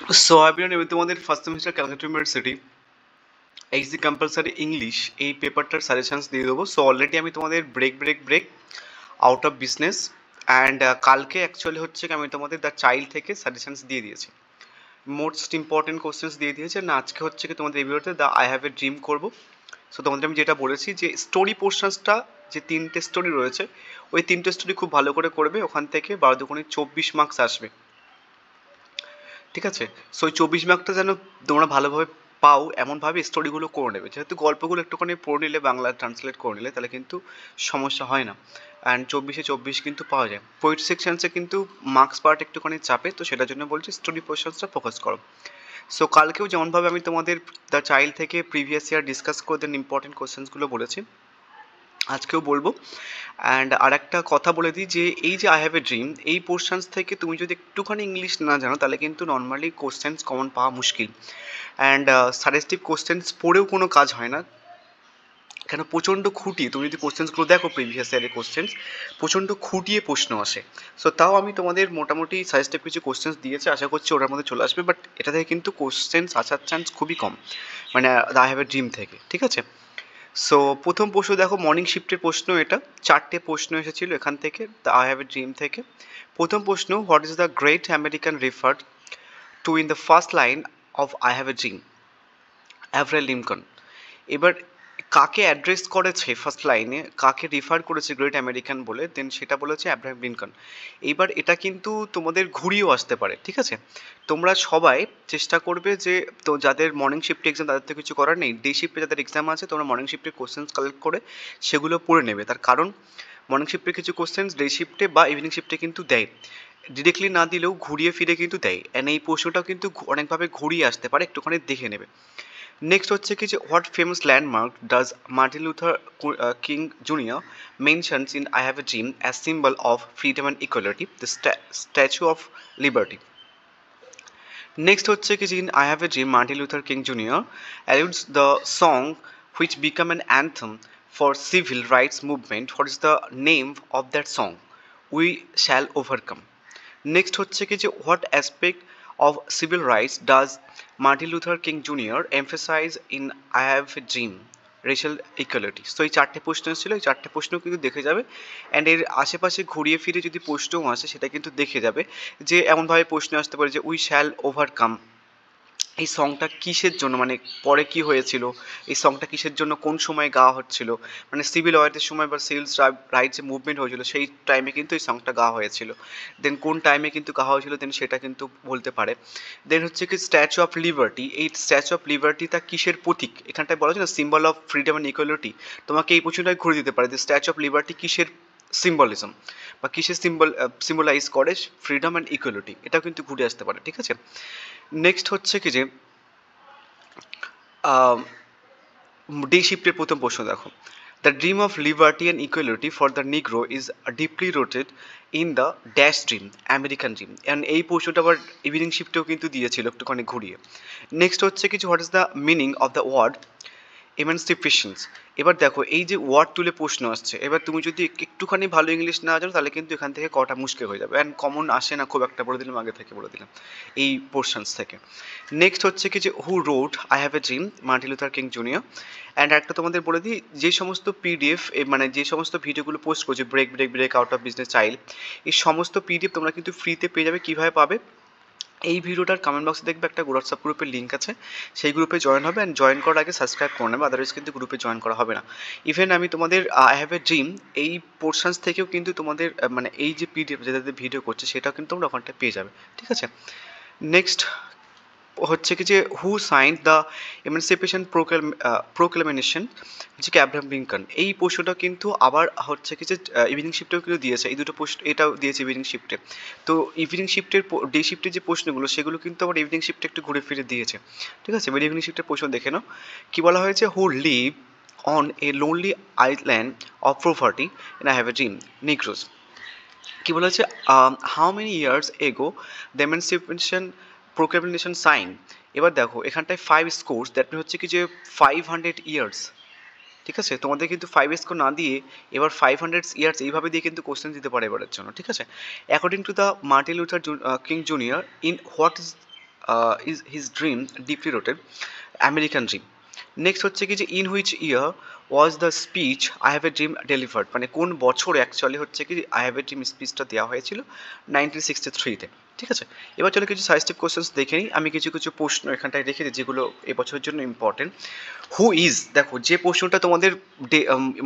So I've been with তোমাদের first semester Calcutta university HD compulsory English এই পেপারটার suggestions দিয়ে দেবো। সো অলরেডি আমি তোমাদের break out of business and কালকে অ্যাকচুয়ালি হচ্ছে কি আমি তোমাদের দ্য চাইল্ড থেকে সাজেশনস দিয়ে দিয়েছি, মোস্ট ইম্পর্টেন্ট কোশ্চেন্স দিয়ে দিয়েছে না। আজকে হচ্ছে কি তোমাদের এই ভিডিওতে the I have a dream করবো। সো তোমাদের আমি যেটা বলেছি যে স্টোরি পোর্শনসটা, যে তিনটে স্টোরি রয়েছে ওই তিনটে স্টোরি খুব ভালো করে করবে, ওখান থেকে 12 × 24 মার্কস আসবে, ঠিক আছে? সো ওই 24 মার্কটা যেন তোমরা ভালোভাবে পাও এমনভাবে স্টোরিগুলো করে নেবে, যেহেতু গল্পগুলো একটুখানি পড়ে নিলে, বাংলা ট্রান্সলেট করে নিলে তাহলে কিন্তু সমস্যা হয় না। অ্যান্ড 24-এ 24 কিন্তু পাওয়া যায়। পোয়েট্রি সেকশনসে কিন্তু মার্কস পাওয়াটা একটুখানি চাপে, তো সেটার জন্য বলছি স্টোরি পোর্শনসটা ফোকাস করো। সো কালকেও যেমনভাবে আমি তোমাদের দ্য চাইল্ড থেকে প্রিভিয়াস ইয়ার ডিসকাস করে দেন ইম্পর্টেন্ট কোশ্চেন্সগুলো বলেছি, আজকেও বলবো। অ্যান্ড আর একটা কথা বলে দিই যে এই যে আই হ্যাভ এ ড্রিম এই পোর্শনস থেকে তুমি যদি একটুখানি ইংলিশ না জানো তাহলে কিন্তু নর্মালি কোশ্চেন্স কমন পাওয়া মুশকিল। অ্যান্ড সাজেস্টিভ কোশ্চেন্স পড়েও কোনো কাজ হয় না, কেন প্রচণ্ড খুঁটিয়ে তুমি যদি কোশ্চেন্সগুলো দেখো, প্রিভিয়াস ইয়ারের কোশ্চেন্স প্রচণ্ড খুঁটিয়ে প্রশ্ন আসে। সো তাও আমি তোমাদের মোটামুটি সাজেস্টিভ কিছু কোশ্চেন্স দিয়েছি, আশা করছি ওটার মধ্যে চলে আসবে, বাট এটা থেকে কিন্তু কোশ্চেন্স আসার চান্স খুবই কম, মানে আই হ্যাভ এ ড্রিম থেকে, ঠিক আছে? সো প্রথম প্রশ্ন দেখো, মর্নিং শিফটের প্রশ্ন, এটা 4টে প্রশ্ন এসেছিল এখান থেকে, the I have a dream থেকে। প্রথম প্রশ্ন, what is the great American referred to in the first line of I have a dream? Abraham Lincoln. এবার কাকে অ্যাড্রেস করেছে ফার্স্ট লাইনে, কাকে রেফার করেছে গ্রেট আমেরিকান বলে, দেন সেটা বলেছে অ্যাব্রাহাম লিঙ্কন। এইবার এটা কিন্তু তোমাদের ঘুরিয়েও আসতে পারে, ঠিক আছে? তোমরা সবাই চেষ্টা করবে যে, তো যাদের মর্নিং শিফটে এক্সাম তাদের তো কিছু করার নেই, ডে শিফটে যাদের এক্সাম আছে তোমরা মর্নিং শিফটের কোশ্চেন্স কালেক্ট করে সেগুলো পড়ে নেবে। তার কারণ মর্নিং শিফটের কিছু কোশ্চেন্স ডে শিফটে বা ইভিনিং শিফটে কিন্তু দেয়, ডিরেক্টলি না দিলেও ঘুরিয়ে ফিরে কিন্তু দেয়, অ্যান্ড এই প্রশ্নটাও কিন্তু অনেকভাবে ঘুরিয়ে আসতে পারে, একটুখানি দেখে নেবে। নেক্সট হচ্ছে কি যে, what famous landmark does Martin Luther king junior mentions in I have a dream as symbol of freedom and equality? The statue of liberty. Next হচ্ছে কি যে, in I have a dream Martin Luther king junior alludes the song which became an anthem for civil rights movement. What is the name of that song? We shall overcome. Next হচ্ছে কি যে, what aspect of civil rights does Martin Luther king junior emphasise in I have a dream? Racial equality. So এই 4টে প্রশ্ন ছিল, এই 4টে প্রশ্ন কিন্তু দেখে যাবে, অ্যান্ড এর আশেপাশে ঘুরিয়ে ফিরে যদি প্রশ্নও আসে সেটা কিন্তু দেখে যাবে, যে এমনভাবে প্রশ্ন আসতে পারে যে উই শ্যাল ওভারকাম এই সংটা কিসের জন্য, মানে পরে কি হয়েছিল, এই সংটা কিসের জন্য, কোন সময় গাওয়া হচ্ছিল, মানে সিভিল ওয়ারের সময় বা সিভিল রাইটস যে মুভমেন্ট হয়েছিল সেই টাইমে কিন্তু এই সংটা গাওয়া হয়েছিল, দেন কোন টাইমে কিন্তু গাওয়া হয়েছিল দেন সেটা কিন্তু বলতে পারে। দেন হচ্ছে কি স্ট্যাচু অফ লিবার্টি, এই স্ট্যাচু অফ লিবার্টিটা কিসের প্রতীক, এখানটায় বলা হচ্ছে না symbol of freedom and equality, তোমাকে এই প্রশ্নটাই ঘুরে দিতে পারে যে স্ট্যাচু অফ লিবার্টি কিসের সিম্বলিজম বা কিসের সিম্বলাইজ করে ফ্রিডম অ্যান্ড ইকুয়ালিটি, এটাও কিন্তু ঘুরে আসতে পারে, ঠিক আছে? নেক্সট হচ্ছে কি যে, ডে শিফটের প্রথম প্রশ্ন দেখো, the dream of liberty and equality for the নিগ্রো is deeply rooted in the dash dream, American dream. And এই প্রশ্নটা আবার ইভিনিং শিফটেও কিন্তু দিয়েছিল একটুখানি ঘুরিয়ে। নেক্সট হচ্ছে কিছু, what is the meaning of the word emancipations? এবার দেখো এই যে ওয়ার্ড তুলে প্রশ্ন আসছে, এবার তুমি যদি একটুখানি ভালো ইংলিশ না জানো তাহলে কিন্তু এখান থেকে কটা মুশকিল হয়ে যাবে, অ্যান্ড কমন আসে না খুব একটা, বলে দিলাম আগে থেকে বলে দিলাম এই পোর্শনস থেকে। নেক্সট হচ্ছে কি যে, who wrote I have a dream? Martin Luther king junior. And একটা তোমাদের বলে দিই, যে সমস্ত পিডিএফ মানে যে সমস্ত ভিডিওগুলো পোস্ট করছে, break out of business child, এই সমস্ত পিডিএফ তোমরা কিন্তু ফ্রিতে পেয়ে যাবে। কীভাবে পাবে? এই ভিডিওটার কমেন্ট বক্সে দেখবে একটা হোয়াটসঅ্যাপ গ্রুপের লিঙ্ক আছে, সেই গ্রুপে জয়েন হবে, অ্যান্ড জয়েন করার আগে সাবস্ক্রাইব করে নেবে, আদারওয়াইজ কিন্তু গ্রুপে জয়েন করা হবে না। ইভেন আমি তোমাদের আই হ্যাভ এ ড্রিম এই পোর্শনস থেকেও কিন্তু তোমাদের মানে এই যে পিডিএফ যেটাতে ভিডিও করছে সেটাও কিন্তু তোমরা ওখানটা পেয়ে যাবে, ঠিক আছে? নেক্সট হচ্ছে কি যে, হু সাইন দ্য এমানসিপেশন প্রোক্লেমেশন, হচ্ছে কি অ্যাব্রাহাম লিঙ্কন। এই প্রশ্নটা কিন্তু আবার হচ্ছে কি যে ইভিনিং শিফটেও কিন্তু দিয়েছে, এই দুটো প্রশ্ন এটাও দিয়েছে ইভিনিং শিফটে। তো ইভিনিং শিফটের ডে শিফটের যে প্রশ্নগুলো সেগুলো কিন্তু আবার ইভিনিং শিফটে একটু ঘুরে ফিরে দিয়েছে, ঠিক আছে? এবার ইভিনিং শিফটের প্রশ্ন দেখে নাও, কি বলা হয়েছে, who live on a lonely island of property in I have a dream, Negroes. কি বলা হচ্ছে, how many years ago the emancipation proclamation sign? এবার দেখো এখানটায় 5 স্কোর্স, দ্যাট মিন হচ্ছে কি যে 500 ইয়ার্স, ঠিক আছে? তোমাদের কিন্তু 5 স্কোর না দিয়ে এবার 500 ইয়ার্স এইভাবে দিয়ে কিন্তু কোশ্চেন দিতে পারে এবারের জন্য, ঠিক আছে? According to the Martin Luther king junior, in what is is his dream deeply rooted American dream. Next হচ্ছে কি যে in which year was the speech I have a dream delivered, মানে কোন বছর অ্যাকচুয়ালি হচ্ছে কি আই হ্যাভ এ ড্রিম স্পিচটা দেওয়া হয়েছিল 1963-তে। ঠিক আছে, এবার চলো কিছু সাজেস্টিভ কোশ্চেন্স দেখে নিই। আমি কিছু কিছু প্রশ্ন এখানটায় রেখেছি যেগুলো এবছরের জন্য ইম্পর্টেন্ট। হু ইজ, দেখো যে প্রশ্নটা তোমাদের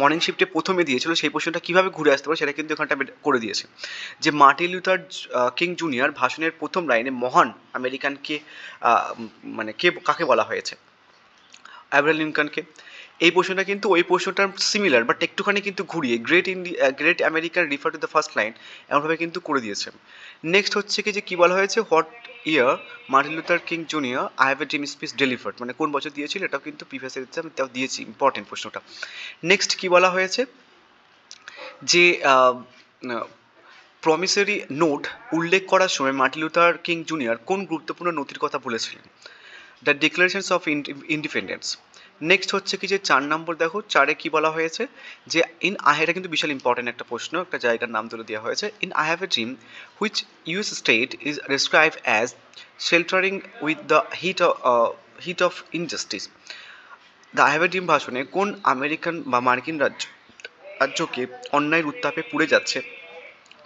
মর্নিং শিফটে প্রথমে দিয়েছিল সেই প্রশ্নটা কীভাবে ঘুরে আসতে পারে সেটা কিন্তু এখানটা করে দিয়েছে। যে মার্টিন লুথার কিং জুনিয়র ভাষণের প্রথম লাইনে মহান আমেরিকানকে মানে কাকে বলা হয়েছে? অ্যাব্রাহাম লিঙ্কনকে। এই প্রশ্নটা কিন্তু ওই প্রশ্নটার সিমিলার বাট একটুখানি কিন্তু ঘুরিয়ে great American refer to the first line এমনভাবে কিন্তু করে দিয়েছে। নেক্সট হচ্ছে কি যে কী বলা হয়েছে what year Martin Luther king junior I have a dream speech delivered, মানে কোন বছর দিয়েছিল এটাও কিন্তু প্রিভিয়াস এক্সাম তাও দিয়েছি, ইম্পর্টেন্ট প্রশ্নটা। নেক্সট কী বলা হয়েছে যে প্রমিসারি নোট উল্লেখ করার সময় মার্টিন লুথার কিং জুনিয়র কোন গুরুত্বপূর্ণ নথির কথা বলেছিলেন? The declarations of independence. Next হচ্ছে কি যে 4 নম্বর, দেখো 4-এ কী বলা হয়েছে যে এটা কিন্তু বিশাল ইম্পর্টেন্ট একটা প্রশ্ন, একটা জায়গার নাম তুলে দেওয়া হয়েছে। In I have a dream which US state is describe as sheltering with the heat of injustice. The I have a dream ভাষণে কোন আমেরিকান বা মার্কিন রাজ্যকে অন্যায়ের উত্তাপে পুড়ে যাচ্ছে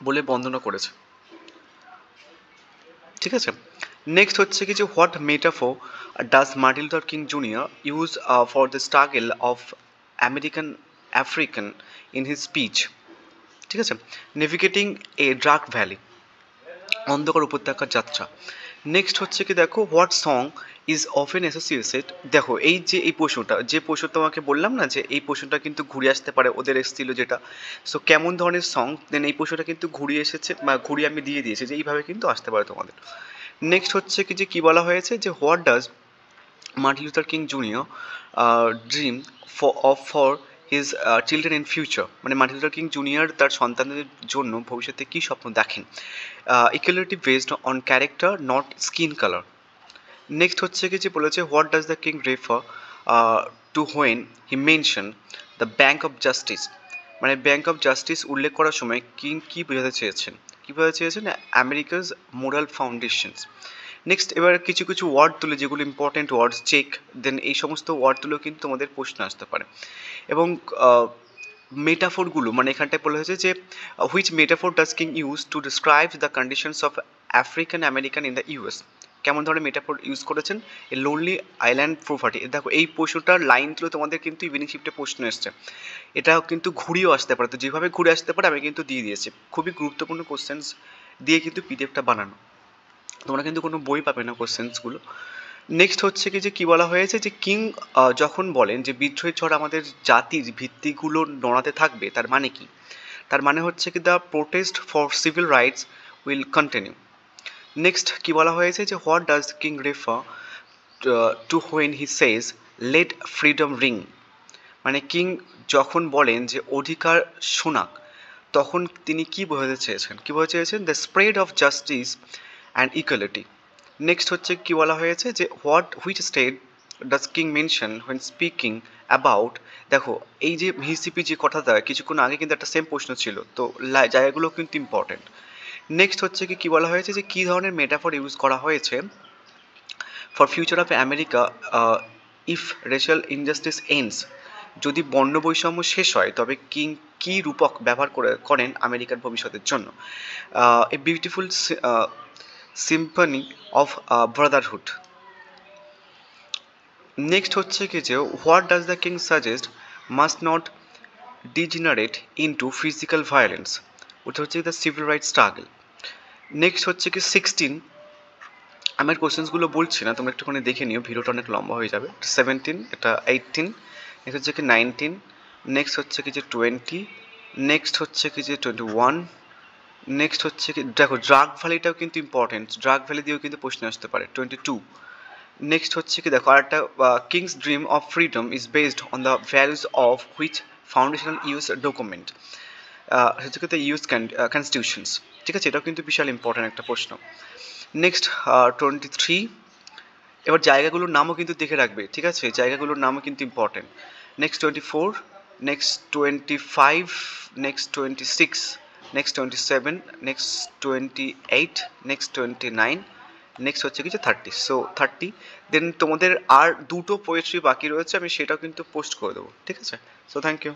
বলে বর্ণনা করেছে? ঠিক আছে, নেক্সট হচ্ছে কি যে what metaphor does Martin Luther king junior use for the struggle of African in his speech? ঠিক আছে, নেভিগেটিং এ ডার্ক ভ্যালি, অন্ধকার উপত্যকার যাত্রা। নেক্সট হচ্ছে কি দেখো what song is often associated, দেখো এই যে এই প্রশ্নটা তোমাকে বললাম না যে এই প্রশ্নটা কিন্তু ঘুরে আসতে পারে, ওদের এসেছিল যেটা। সো কেমন ধরনের সং, দেন এই প্রশ্নটা কিন্তু ঘুরিয়ে এসেছে বা ঘুরিয়ে আমি দিয়ে দিয়েছি যে এইভাবে কিন্তু আসতে পারে তোমাদের। নেক্সট হচ্ছে কি যে কী বলা হয়েছে যে what does Martin Luther king junior dream for his children in future, মানে মার্টিন লুথার কিং জুনিয়র তার সন্তানদের জন্য ভবিষ্যতে কী স্বপ্ন দেখেন? Equality based on character not skin colour. Next হচ্ছে কি যে বলেছে what does the king refer to when he mention the bank of justice, মানে ব্যাঙ্ক অফ জাস্টিস উল্লেখ করার সময় কিং কী বোঝাতে চেয়েছেন? কী বোঝাতে চেয়েছেন? আমেরিকাজ মোরাল ফাউন্ডেশনস। নেক্সট এবার কিছু কিছু ওয়ার্ড তুলে যেগুলো ইম্পর্টেন্ট ওয়ার্ডস চেক, দেন এই সমস্ত ওয়ার্ড তুলেও কিন্তু তোমাদের প্রশ্ন আসতে পারে। এবং মেটাফোরগুলো, মানে এখানটায় বলা হয়েছে যে which metaphor does king use to describe the conditions of African American in the US, কেমন ধরনের মেটাফোর ইউজ করেছেন? এ লোনলি আইল্যান্ড প্রপার্টি। দেখো এই প্রশ্নটার লাইন তুলে তোমাদের কিন্তু ইভিনিং শিফটে প্রশ্ন এসছে, এটাও কিন্তু ঘুরিয়েও আসতে পারে, তো যেভাবে ঘুরে আসতে পারে আমি কিন্তু দিয়ে দিয়েছি। খুবই গুরুত্বপূর্ণ কোশ্চেন্স দিয়ে কিন্তু পিডিএফটা বানানো, তোমরা কিন্তু কোনো বই পাবে না কোশ্চেন্সগুলো। নেক্সট হচ্ছে কি যে কী বলা হয়েছে যে কিং যখন বলেন যে বিদ্রোহের ঝড় আমাদের জাতির ভিত্তিগুলো নড়াতে থাকবে, তার মানে কি? তার মানে হচ্ছে কি the protest for civil rights will continue. Next কী বলা হয়েছে যে what does King refer to when he says let freedom ring, মানে কিং যখন বলেন যে অধিকার শোনাক তখন তিনি কী বোঝাতে চেয়েছেন? কী বোঝাতে চেয়েছেন? The spread of justice and equality. Next হচ্ছে কী বলা হয়েছে যে which state does king mention when speaking about, দেখো এই যে মিসিপি যে কথাটা কিছুক্ষণ আগে কিন্তু একটা সেম প্রশ্ন ছিল, তো জায়গাগুলো কিন্তু ইম্পর্টেন্ট। নেক্সট হচ্ছে কী বলা হয়েছে যে কী ধরনের মেটাফর ইউজ করা হয়েছে for future of America if racial injustice ends, যদি বর্ণ বৈষম্য শেষ হয় তবে কিং কী রূপক ব্যবহার করেন আমেরিকার ভবিষ্যতের জন্য? A beautiful Symphony of Brotherhood. Next হচ্ছে কি যে what does the king suggest must not degenerate into physical violence, ওটা হচ্ছে the civil rights struggle. Next হচ্ছে কি 16, আমার কোশ্চেন্সগুলো বলছি না, তোমরা একটুখানি দেখে নিও, ভিডিওটা অনেক লম্বা হয়ে যাবে। 17, এটা 18, নেক্সট হচ্ছে কি 19, নেক্সট হচ্ছে কি যে 20, নেক্সট হচ্ছে কি যে 21, নেক্সট হচ্ছে কি দেখো ড্রাগ ভ্যালিটাও কিন্তু ইম্পর্টেন্ট, ড্রাগ ভ্যালি দিয়েও কিন্তু প্রশ্ন আসতে পারে 22। নেক্সট হচ্ছে কি দেখো আরেকটা King's dream of freedom is based on the values of which foundational US document, হচ্ছে কি দ্য ইউএস কনস্টিটিউশনস। ঠিক আছে, এটাও কিন্তু বিশাল ইম্পর্টেন্ট একটা প্রশ্ন। নেক্সট 23, এবার জায়গাগুলোর নামও কিন্তু দেখে রাখবে, ঠিক আছে, জায়গাগুলোর নামও কিন্তু important. Next 24, next 25, next 26, next 27, next 28, next 29, next হচ্ছে কিছু 30, সো 30, দেন তোমাদের আর দুটো পোয়েট্রি বাকি রয়েছে, আমি সেটাও কিন্তু পোস্ট করে দেবো, ঠিক আছে? So thank you.